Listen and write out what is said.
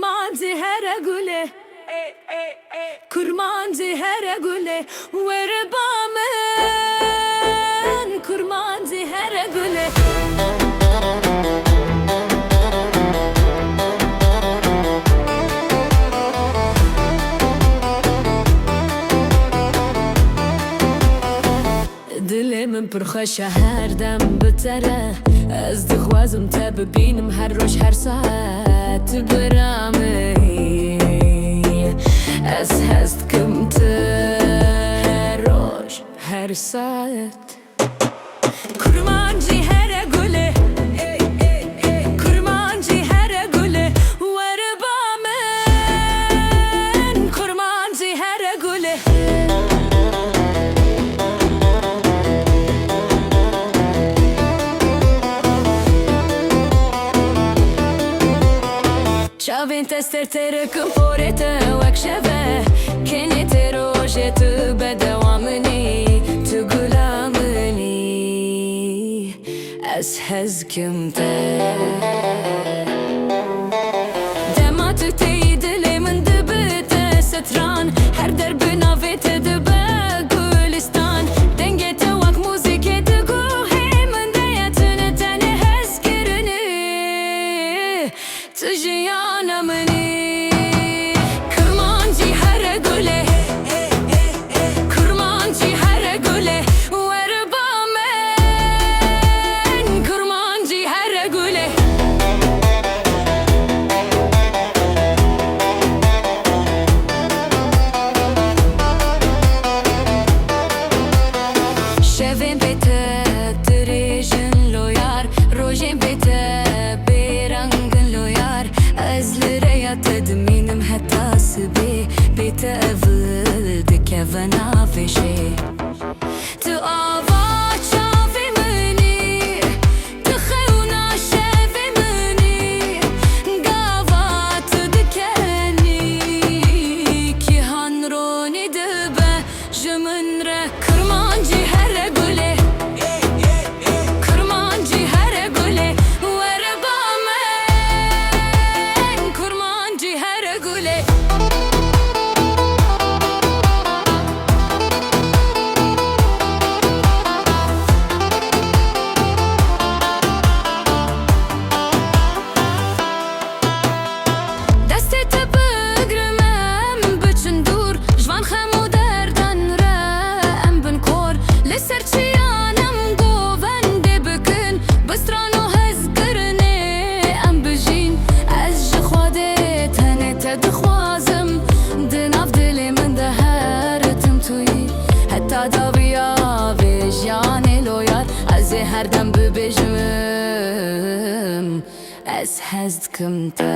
kurmancı her gule, kurmancı her gule, vere bamen, kurmancı her gule. دلم پرخوشه هر دم بتره از دخوازم تا ببینم هر روز هر ساعت برامه از هست کم تا روز هر ساعت kurmancı her gule, kurmancı her gule, vere bamen, kurmancı her gule. Çavên te stertere këm pore te wekşeve Keni te roje të bedewamini Të gulamini Ez hezkim te Dema të te i dilemin dëbëte setran Her derbë navete dëbë gulistan Denge te wak muzike të guhemin Dhe jetën e tene hezkirini Të jiyanamini Kurmancı her gule, kurmancı her gule, vere bamen, kurmancı her gule. Şevin bete direjin loyar, rojin bete berangin loyar. Ezlere yatedminim hatta sibi bete evildi kevena veşe. Tu ava çavimini, tu xewna şevimini, gavat dikeni ki hanroni dibe jiminre kurmancı her gule. Kurmancı her gule, vere bamen, kurmancı her gule. Destete bıgrımem bütün dur Jvan xemu derdan re em bin kor Li ser çiyanem govende bikin Bistrano hezgirine em bijin Ez ji xwedê tenê te dixwazim Di nav dilê min de heretim tuyî Heta daviya vêjanê loyar Ez ê her dem bibêjim Ez hez dikim te